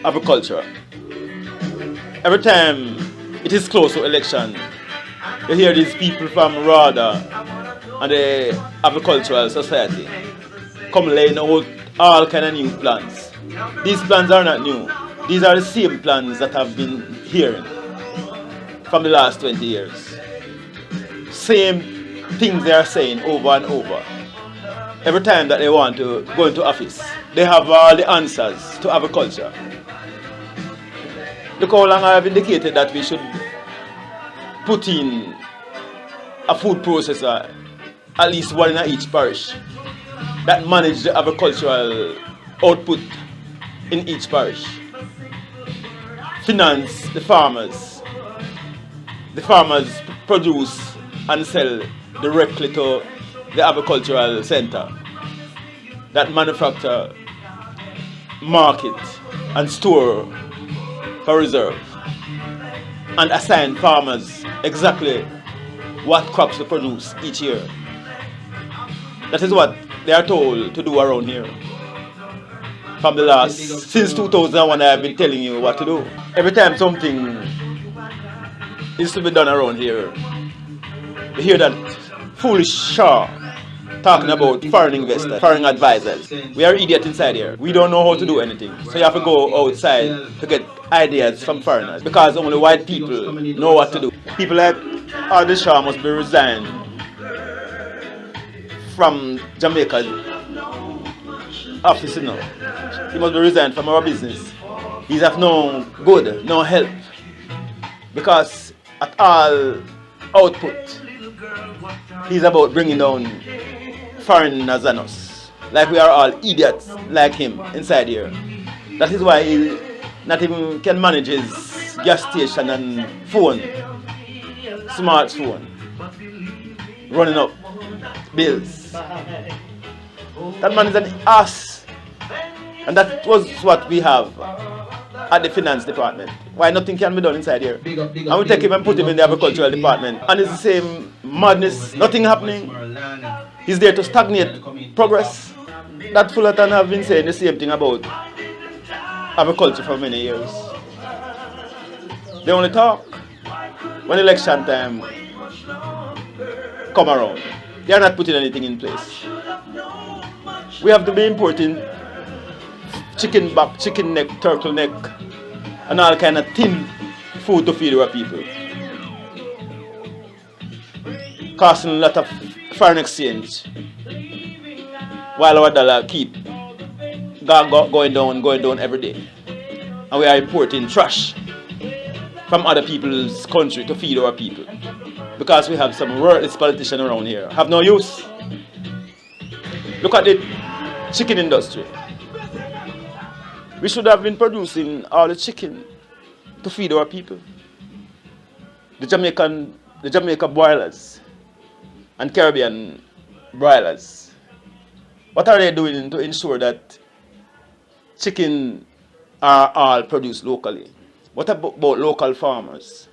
agriculture. Every time it is close to election, you hear these people from RADA and the Agricultural Society come laying out all kind of new plans. These plans are not new. These are the same plans that have been hearing from the last 20 years. Same things they are saying over and over. Every time that they want to go into office, they have all the answers to agriculture. Look how long I have indicated that we should put in a food processor, at least one in each parish, that manage the agricultural output in each parish. Finance the farmers. The farmers produce and sell directly to the agricultural center that manufacture, market and store for reserve and assign farmers exactly what crops to produce each year. That is what they are told to do around here. From the last, since 2001 I have been telling you what to do. Every time something is to be done around here, you hear that foolish Shaw talking about foreign investors, foreign advisors. We are idiots inside here. We don't know how to do anything. So you have to go outside to get ideas from foreigners because only white people know what to do. People like Adi Shaw must be resigned from Jamaica's office now. He must be resigned from our business. He's of no good, no help. Because at all output, he's about bringing down foreigners and us. Like we are all idiots like him inside here. That is why he not even can manage his gas station and phone, smartphone, running up bills. That man is an ass. And that was what we have at the finance department. Why nothing can be done inside here? And we take him and put him in the agricultural department. And it's the same madness, nothing happening. He's there to stagnate progress. That Fullerton have been saying the same thing about agriculture for many years. They only talk when election time come around. They are not putting anything in place. We have to be importing chicken back, chicken neck, turtle neck, and all kind of thin food to feed our people. Costing a lot of foreign exchange, while our dollar keep going down every day. And we are importing trash from other people's country to feed our people. Because we have some worthless politicians around here. Have no use. Look at the chicken industry. We should have been producing all the chicken to feed our people. The Jamaica broilers and Caribbean broilers. What are they doing to ensure that chicken are all produced locally? What about local farmers?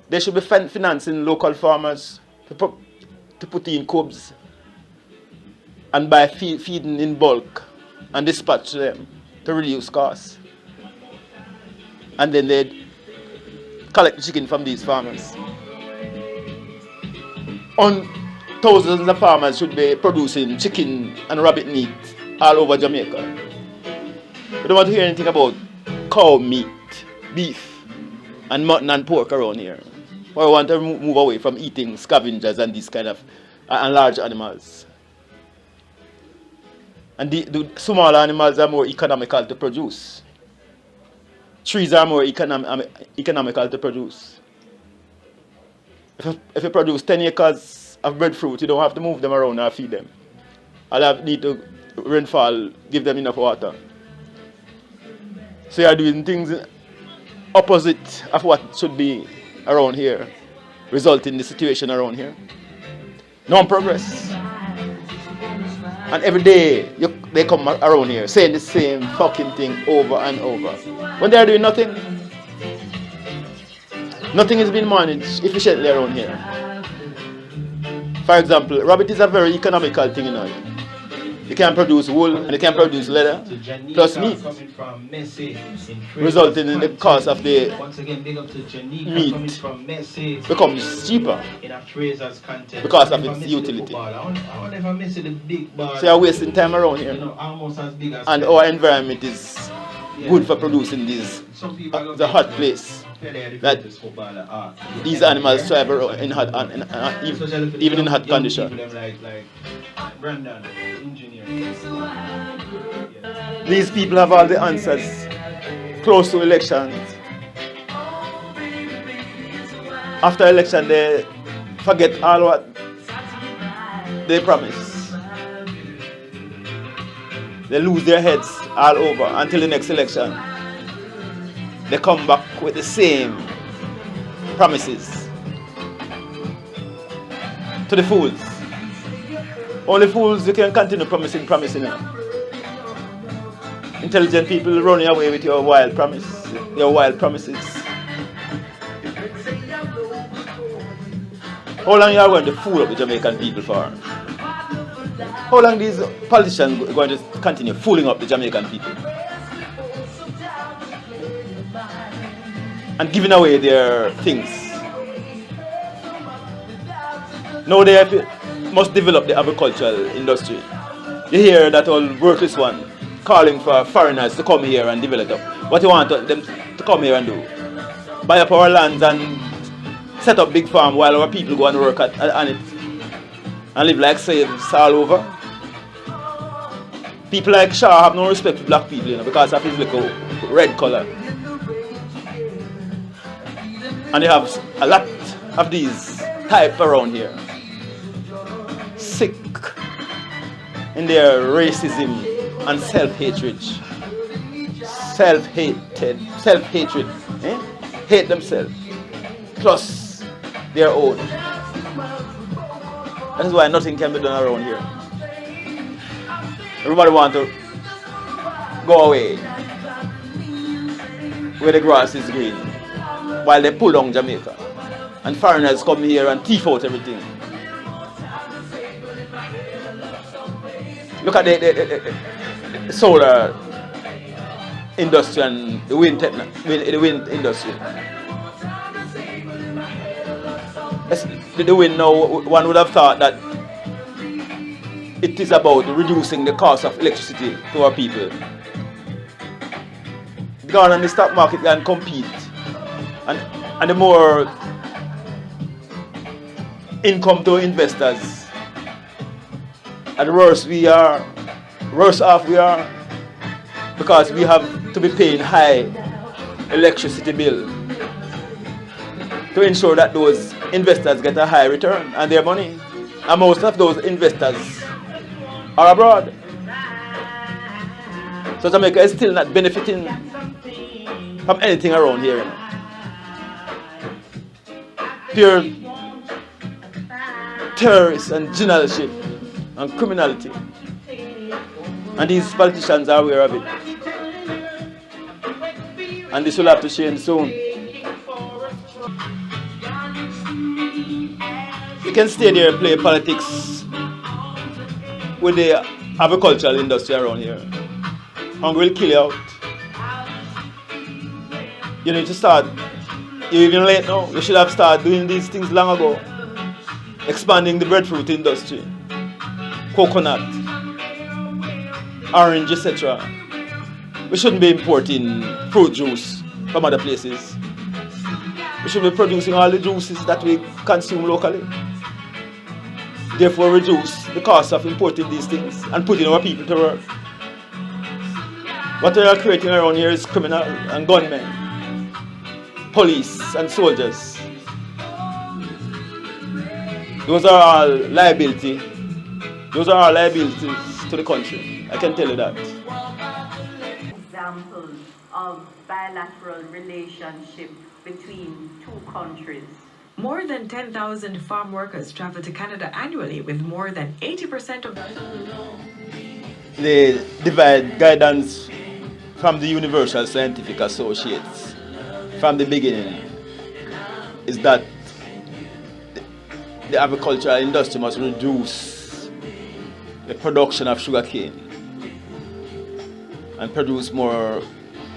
They should be financing local farmers to put in cubs and buy feeding in bulk and dispatch them to reduce costs. And then they collect chicken from these farmers. Thousands of farmers should be producing chicken and rabbit meat all over Jamaica. We don't want to hear anything about cow meat, beef, and mutton and pork around here. We want to move away from eating scavengers and these kind of and large animals. And the small animals are more economical to produce. Trees are more economical to produce. If you produce 10 acres of breadfruit, you don't have to move them around or feed them. All you need to rainfall, give them enough water. So you are doing things opposite of what should be around here, resulting in the situation around here. No progress. And every day they come around here saying the same fucking thing over and over. When they are doing nothing, nothing is being managed efficiently around here. For example, rabbit is a very economical thing, you know. You can produce wool and you can produce leather plus meat, resulting in the cost of the meat becomes cheaper because of its utility. So you're wasting time around here, and our environment is good for producing these. The hot place that these animals thrive in hot, even in hot conditions. These people have all the answers close to elections. After election, they forget all what they promise. They lose their heads all over until the next election. They come back with the same promises to the fools. Only fools you can continue promising. Intelligent people running away with your wild promises. How long you are going to fool up the Jamaican people for? How long these politicians are going to continue fooling up the Jamaican people? And giving away their things. Now they must develop the agricultural industry. You hear that old worthless one calling for foreigners to come here and develop it. What you want them to come here and do? Buy up our lands and set up big farm while our people go and work on it and live like slaves all over. People like Shaw have no respect for black people, because of his little red color. And you have a lot of these type around here. Sick in their racism and self-hatred. Self-hatred. Hate themselves. Plus their own. That is why nothing can be done around here. Everybody wants to go away where the grass is green while they pull down Jamaica. And foreigners come here and thief out everything. Look at the solar industry and the wind industry. The wind now, one would have thought that it is about reducing the cost of electricity to our people. Go on the stock market and compete. And the more income to investors, and the worse off we are, because we have to be paying high electricity bill to ensure that those investors get a high return on their money. And most of those investors are abroad. So Jamaica is still not benefiting from anything around here. Pure terrorists and generalship and criminality. And these politicians are aware of it. And this will have to change soon. You can stay there and play politics with the agricultural industry around here. Hunger will kill you out. You need to start. You're even late now. You should have started doing these things long ago. Expanding the breadfruit industry, coconut, orange, etc. We shouldn't be importing fruit juice from other places. We should be producing all the juices that we consume locally. Therefore, reduce the cost of importing these things and putting our people to work. What they are creating around here is criminals and gunmen, police and soldiers. Those are all liability. Those are all liabilities to the country. I can tell you that. Examples of bilateral relationship between two countries. More than 10,000 farm workers travel to Canada annually, with more than 80% of They divide guidance from the Universal Scientific Associates from the beginning is that the agricultural industry must reduce the production of sugarcane and produce more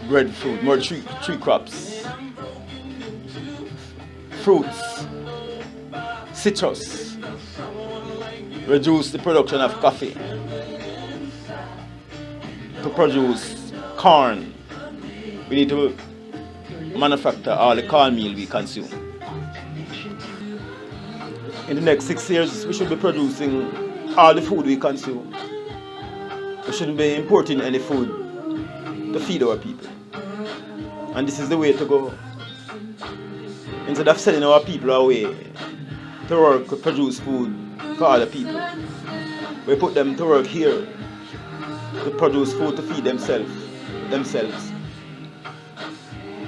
breadfruit, more tree crops, fruits, citrus, reduce the production of coffee to produce corn. We need to manufacture all the cornmeal we consume. In the next 6 years, we should be producing all the food we consume. We shouldn't be importing any food to feed our people. And this is the way to go. Instead of sending our people away to work to produce food for other people, we put them to work here to produce food to feed themselves.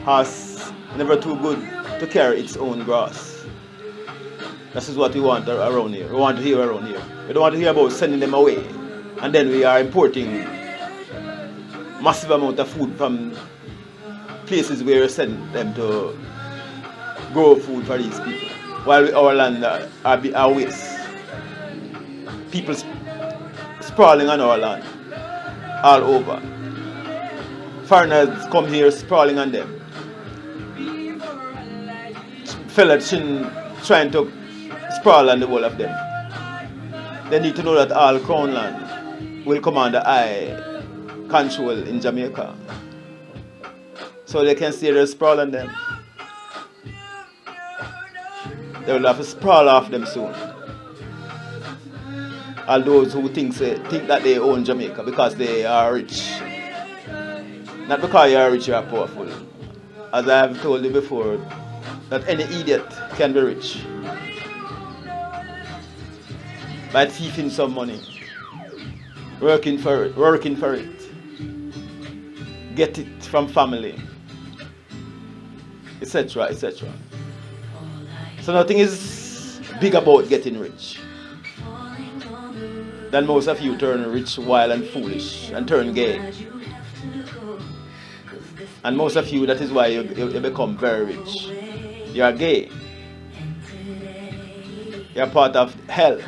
Horse never too good to carry its own grass. This is what we want around here. We want to hear around here. We don't want to hear about sending them away. And then we are importing massive amount of food from places where we send them to grow food for these people. While our land are waste. People sprawling on our land all over. Foreigners come here sprawling on them. Fellas trying to sprawl on the whole of them. They need to know that all Crown land will come under high control in Jamaica. So they can see the sprawl on them. They will have to sprawl off them soon. All those who think that they own Jamaica because they are rich. Not because you are rich, you are powerful. As I have told you before, that any idiot can be rich by thieving some money, working for it, get it from family, etc., etc. So nothing is big about getting rich. Then most of you turn rich, wild and foolish and turn gay. And most of you, that is why you become very rich. You are gay. You are part of hell.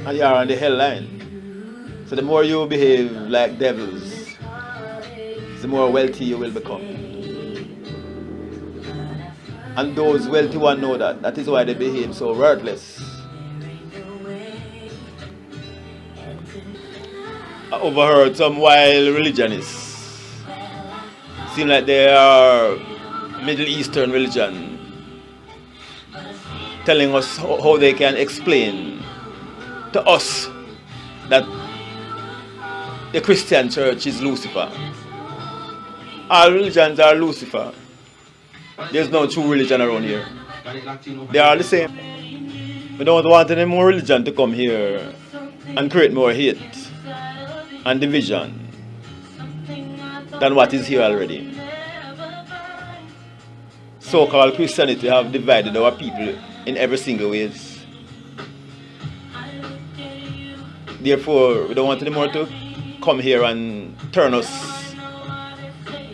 And you are on the hell line. So the more you behave like devils, the more wealthy you will become. And those wealthy ones know that. That is why they behave so worthless. I overheard some wild religionists. Seem like they are Middle Eastern religion, telling us how they can explain to us that the Christian church is Lucifer. All religions are Lucifer. There's no true religion around here. They are the same. We don't want any more religion to come here and create more hate and division than what is here already. So-called Christianity have divided our people in every single ways. Therefore, we don't want any more to come here and turn us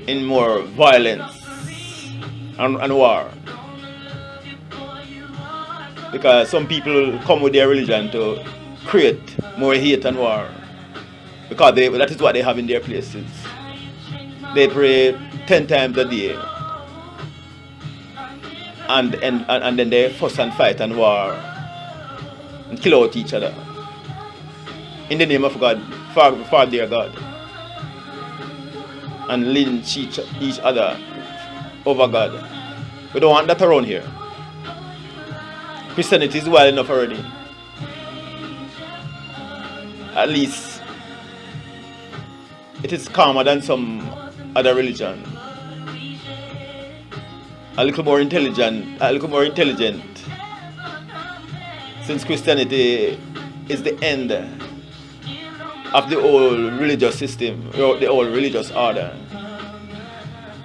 in more violence and war. Because some people come with their religion to create more hate and war. Because that is what they have in their places. They pray 10 times a day. And then they fuss and fight and war and kill out each other in the name of God, for their God, and lynch each other over God. We don't want that around here. Christianity is wild enough already. At least it is calmer than some other religion. A little more intelligent, since Christianity is the end of the old religious system, the old religious order.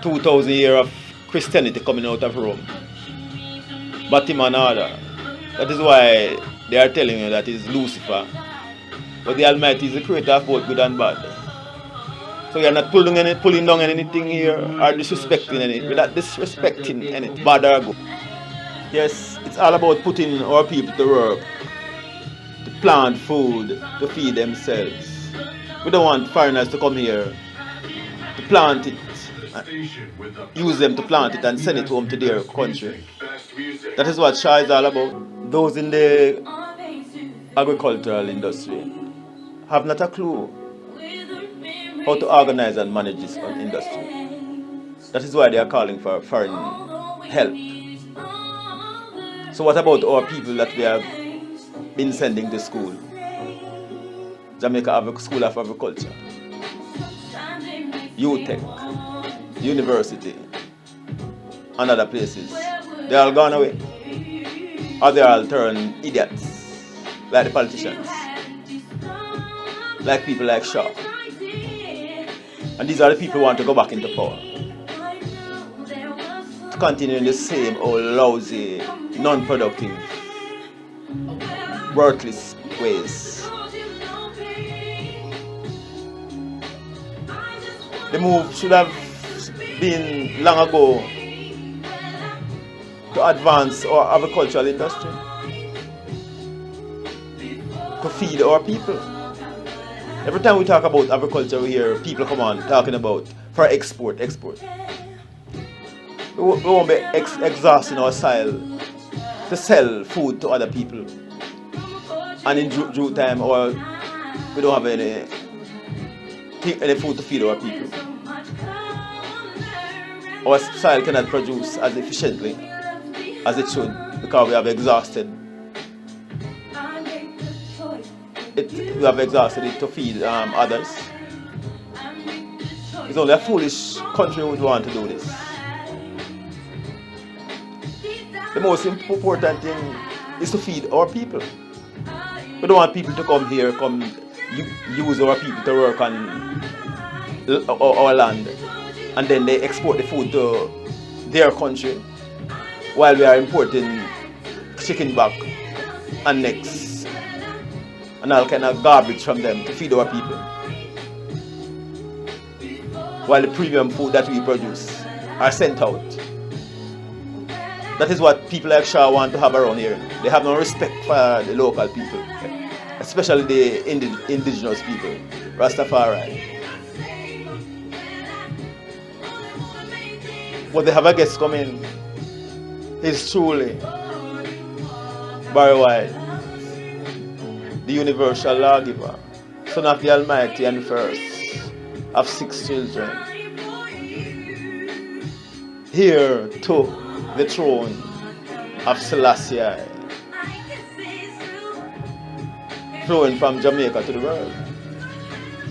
2,000 years of Christianity coming out of Rome. Batman order. That is why they are telling you that it's Lucifer. But the Almighty is the creator of both good and bad. So you're not pulling down anything here or disrespecting anything. Without disrespecting anything, bad or good. Yes, it's all about putting our people to work, to plant food to feed themselves. We don't want foreigners to come here to plant it, use them to plant it and send it home to their country. That is what Shah is all about. Those in the agricultural industry have not a clue how to organize and manage this industry. That is why they are calling for foreign help. So what about our people that we have been sending to school? Jamaica School of Agriculture, UTech, University, and other places. They all gone away. Or they all turned idiots, like the politicians, like people like Shaw. And these are the people who want to go back into power, to continue in the same old lousy, non-productive, worthless ways. The move should have been long ago to advance our agricultural industry, to feed our people. Every time we talk about agriculture, we hear people come on talking about for export. We won't be exhausting our soil to sell food to other people. And in due time, or we don't have any food to feed our people. Our soil cannot produce as efficiently as it should because we have exhausted it to feed others. It's only a foolish country who would want to do this. The most important thing is to feed our people. We don't want people to come here, use our people to work on our land, and then they export the food to their country while we are importing chicken back and necks and all kind of garbage from them to feed our people, while the premium food that we produce are sent out. That is what people like Shaw want to have around here. They have no respect for the local people, especially the indigenous people, Rastafari. But they have a guest coming. He's truly Barry White, the universal lawgiver, son of the Almighty and first of 6 children, heir to the throne of Selassie, flowing from Jamaica to the world.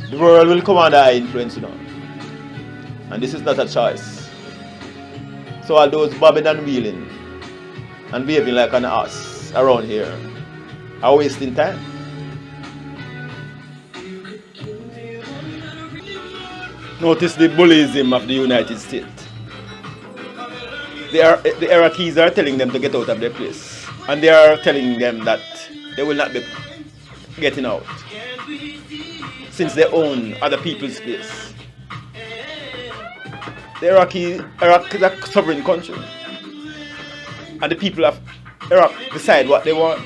The world will come under our influence, and this is not a choice. So all those bobbing and wheeling and behaving like an ass around here are wasting time. Notice the bullyism of the United States. The Iraqis are telling them to get out of their place, and they are telling them that they will not be getting out since they own other people's place. Iraq is a sovereign country, and the people of Iraq decide what they want.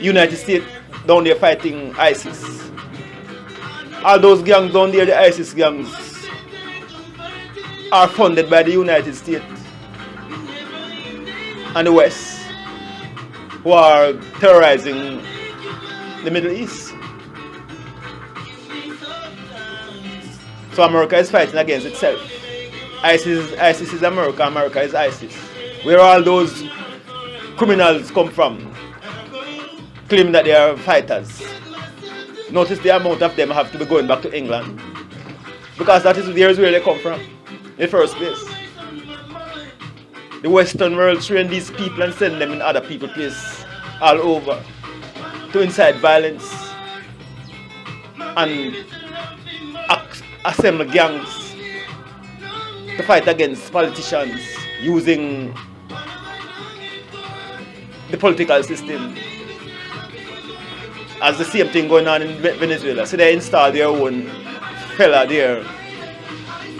United States down there fighting ISIS. All those gangs down there, the ISIS gangs, are funded by the United States and the West, who are terrorizing the Middle East. So America is fighting against itself. ISIS is America, America is ISIS. Where all those criminals come from, claiming that they are fighters. Notice the amount of them have to be going back to England, because that is where they come from in the first place. The Western world train these people and send them in other people's places all over to incite violence and assemble gangs to fight against politicians using the political system. As the same thing going on in Venezuela. So they install their own fella there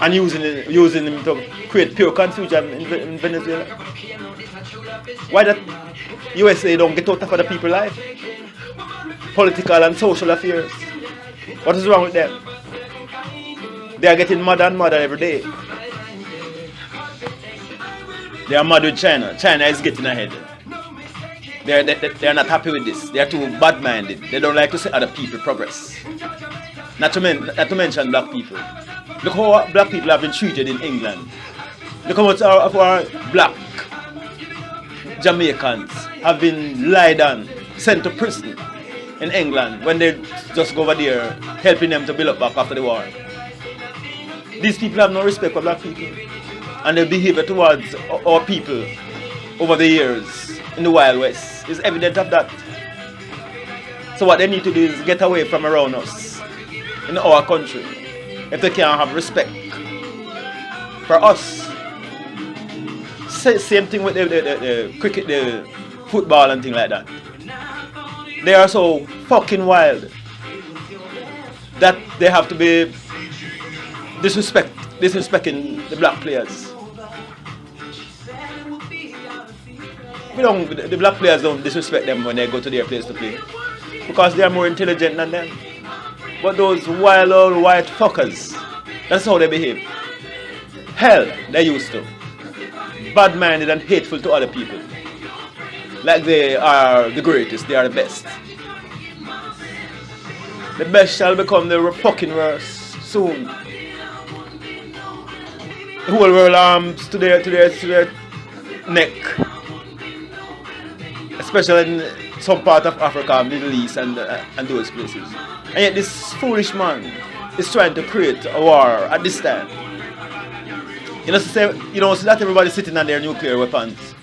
and using him to create pure confusion in Venezuela. Why that USA don't get out of other people's life? political and social affairs. What is wrong with them? They are getting madder and madder every day. They are mad with China. China is getting ahead. They are not happy with this. They are too bad-minded. They don't like to see other people progress. Not to mention black people. Look how black people have been treated in England. Look how much of our black Jamaicans have been lied on, sent to prison in England when they just go over there helping them to build up back after the war. These people have no respect for black people, and their behavior towards our people over the years in the Wild West is evident of that. So what they need to do is get away from around us in our country if they can't have respect for us. Same thing with the cricket, the football and things like that. They are so fucking wild that they have to be disrespecting the black players. The black players don't disrespect them when they go to their place to play, because they are more intelligent than them. But those wild old white fuckers, that's how they behave. Hell, they used to. Bad-minded and hateful to other people. Like they are the greatest, they are the best. The best shall become the fucking worst soon. The whole world arms to their neck. Especially in some part of Africa, Middle East and those places. And yet this foolish man is trying to create a war at this time. So that everybody's sitting on their nuclear weapons.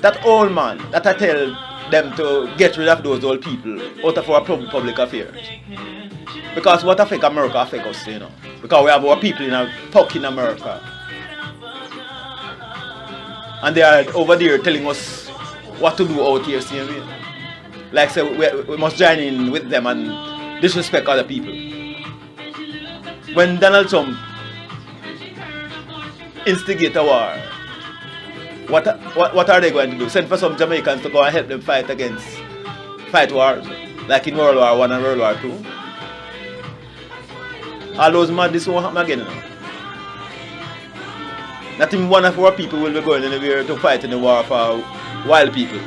That old man, that I tell them to get rid of those old people out of our public affairs. Because what affect America affect us, Because we have our people in a fucking America. And they are over there telling us what to do out here, see me? Like say we must join in with them and disrespect other people. When Donald Trump instigate a war, what are they going to do? Send for some Jamaicans to go and help them fight wars, like in World War I and World War II. All those mad, this won't happen again. Not even one of our people will be going anywhere to fight in the war for wild people.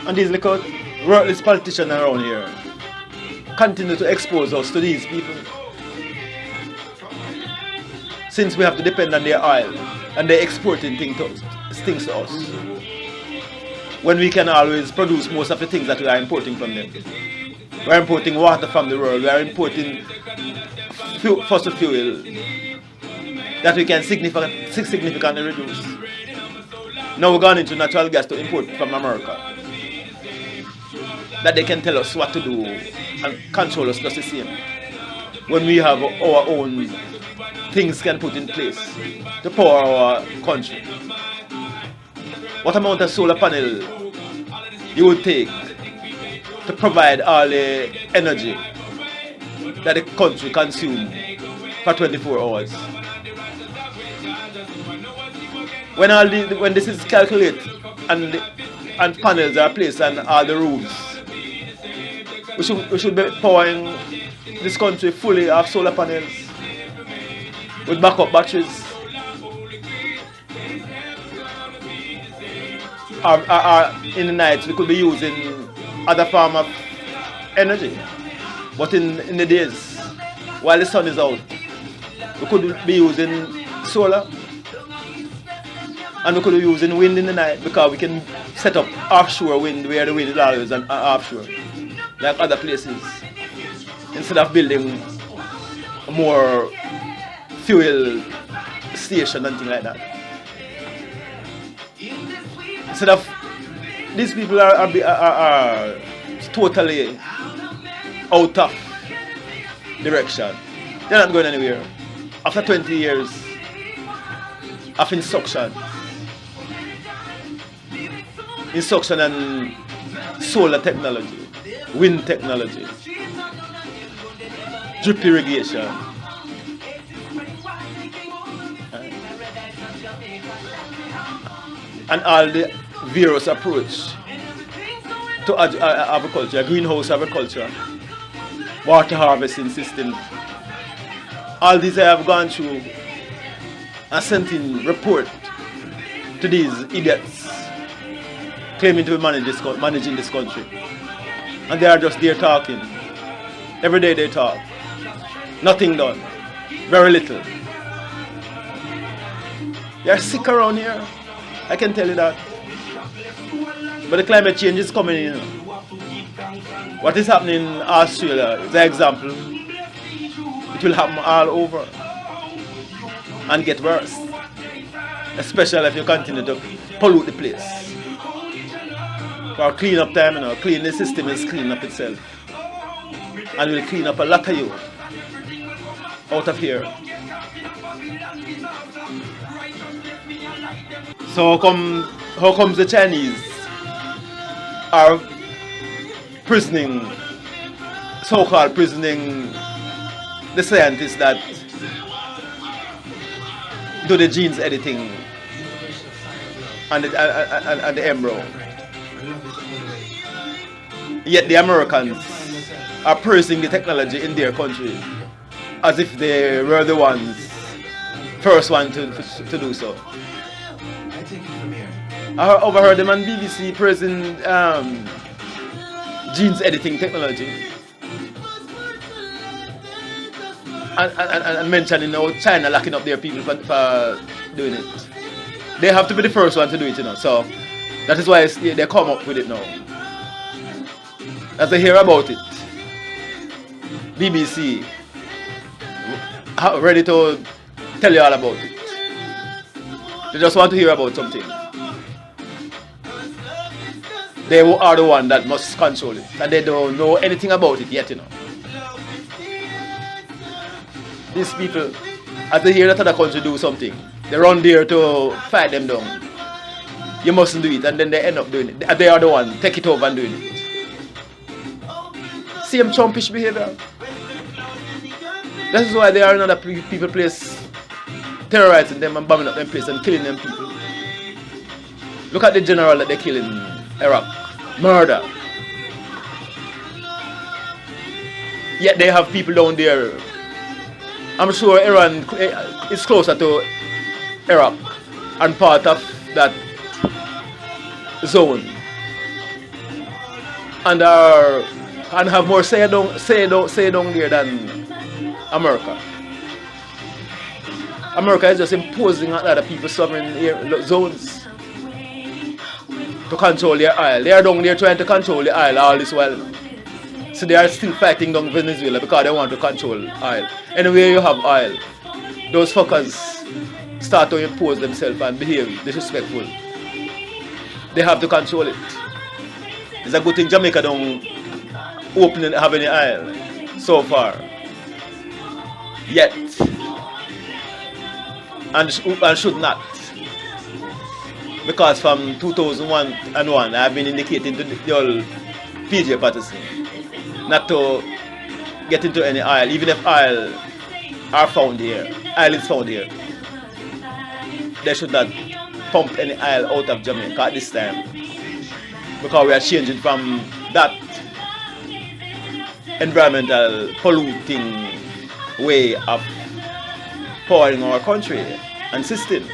And these little worthless politicians around here continue to expose us to these people. Since we have to depend on their oil and they're exporting things to us. When we can always produce most of the things that we are importing from them. We are importing water from the world, we are importing fossil fuel that we can significantly reduce. Now we're going into natural gas to import from America. That they can tell us what to do and control us just the same. When we have our own things can put in place to power our country. What amount of solar panel you would take to provide all the energy that the country consumes for 24 hours? When this is calculated and panels are placed on all the roofs, we should be powering this country fully of solar panels with backup batteries. Or in the night we could be using other form of energy. But in the days, while the sun is out, we could be using solar. And we could be using wind in the night, because we can set up offshore wind where the wind is always offshore, like other places. Instead of building a more fuel station and things like that. Instead of, these people are totally out of direction. They're not going anywhere. After 20 years of instruction and solar technology, wind technology, drip irrigation, and all the various approach to agriculture, greenhouse agriculture, water harvesting system. All these I have gone through and sent in report to these idiots claiming to be managing this country. And they are just there talking. Every day they talk. Nothing done. Very little. You're sick around here. I can tell you that. But the climate change is coming in. What is happening in Australia is an example. It will happen all over and get worse. Especially if you continue to pollute the place. For clean up time, clean the system is cleaning up itself. And will clean up a lot of you out of here. So how comes the Chinese are so-called prisoning the scientists that do the genes editing and the embryo? Yet the Americans are praising the technology in their country as if they were the first one to do so. I overheard them on BBC praising genes editing technology and mentioning how China locking up their people for doing it. They have to be the first one to do it, so that is why they come up with it now. As they hear about it, BBC ready to tell you all about it. They just want to hear about something. They are the one that must control it, and they don't know anything about it yet, These people, as they hear that other country do something, they run there to fight them down. You mustn't do it, and then they end up doing it. They are the one take it over and doing it. Same Trumpish behavior. That is why they are in other people place, terrorizing them and bombing up them place and killing them people. Look at the general that they kill in Iraq. Murder. Yet they have people down there. I'm sure Iran is closer to Iraq and part of that zone. And have more say down there than America. America is just imposing on other people's sovereign zones to control their oil. They are down there trying to control the oil all this while. So they are still fighting down Venezuela because they want to control oil. Anywhere you have oil, those fuckers start to impose themselves and behave disrespectful. They have to control it. It's a good thing Jamaica don't have any oil so far. Yet. And should not. Because from 2001 I've been indicating to the old PJ Patterson not to get into any oil, even if oil is found here. They should not pump any oil out of Jamaica at this time. Because we are changing from that environmental polluting way of powering our country and systems.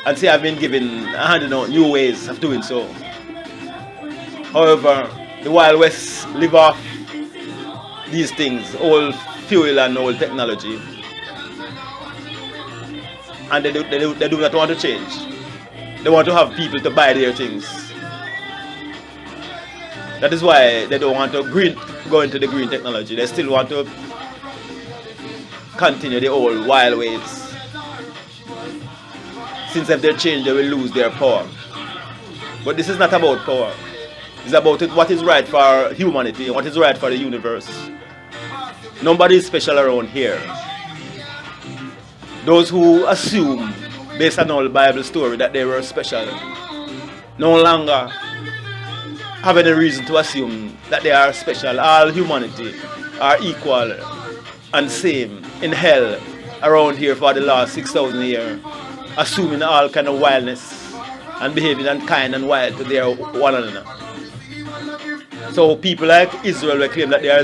And see, I've been handing out new ways of doing so. However, the Wild West live off these things, old fuel and old technology. And they do not want to change. They want to have people to buy their things. That is why they don't want to go into the green technology. They still want to continue the old wild ways. Since if they change, they will lose their power. But this is not about power. It's about what is right for humanity and what is right for the universe. Nobody is special around here. Those who assume, based on all Bible story, that they were special, no longer have any reason to assume that they are special. All humanity are equal and same in hell around here for the last 6,000 years, assuming all kind of wildness and behaving and kind and wild to their one another. So people like Israel will claim that they are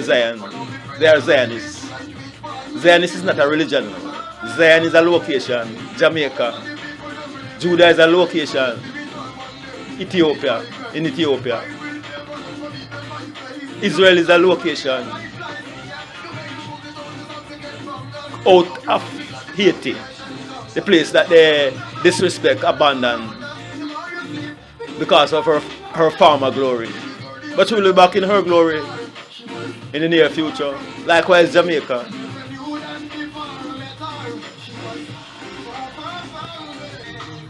Zionists. Zionist is not a religion. Zion is a location, Jamaica. Judah is a location, Ethiopia, in Ethiopia. Israel is a location out of Haiti, the place that they disrespect, abandon because of her former glory. But she will be back in her glory in the near future. Likewise, Jamaica.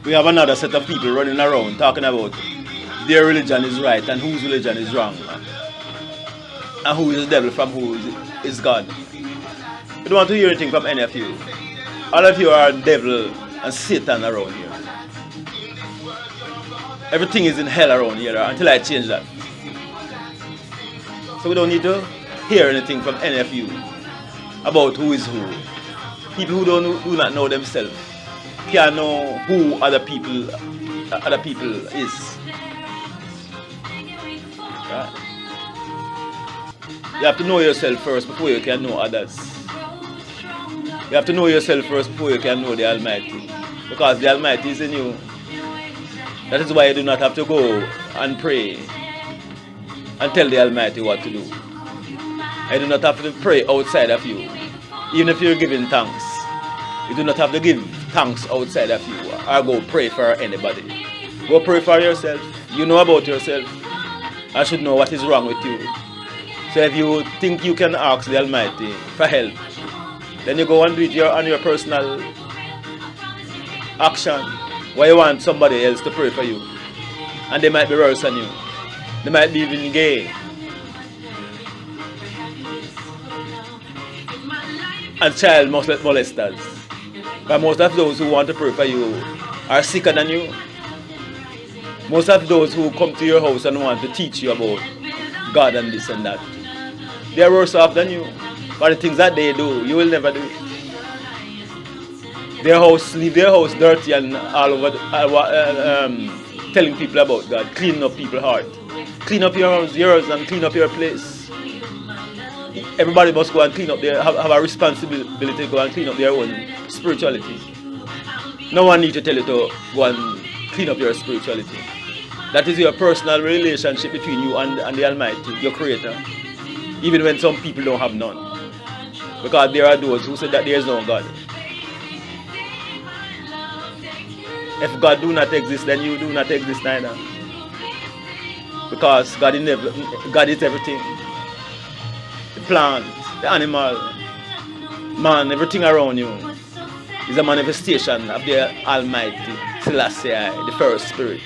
We have another set of people running around talking about their religion is right and whose religion is wrong. And who is the devil from who is God. We don't want to hear anything from any of you. All of you are devil and Satan around here. Everything is in hell around here until I change that. So we don't need to hear anything from any of you about who is who. People who do not know themselves can't know who other people is. Right? You have to know yourself first before you can know others. You have to know yourself first before you can know the Almighty. Because the Almighty is in you. That is why you do not have to go and pray and tell the Almighty what to do. I do not have to pray outside of you. Even if you're giving thanks, you do not have to give thanks outside of you or go pray for anybody. Go pray for yourself. You know about yourself. I should know what is wrong with you. So if you think you can ask the Almighty for help, then you go and do it on your personal action where you want somebody else to pray for you. And they might be worse than you. They might be even gay. And child molesters. But most of those who want to pray for you are sicker than you. Most of those who come to your house and want to teach you about God and this and that, they are worse off than you. But the things that they do, you will never do it. Leave their house dirty and all over, telling people about God, cleaning up people's heart. Clean up yours and clean up your place. Everybody must go and clean up have a responsibility to go and clean up their own spirituality. No one needs to tell you to go and clean up your spirituality. That is your personal relationship between you and the Almighty, your Creator. Even when some people don't have none. Because there are those who say that there is no God. If God do not exist, then you do not exist neither. Because God is everything. The plant, the animal, man, everything around you is a manifestation of the Almighty Selassie, the first spirit.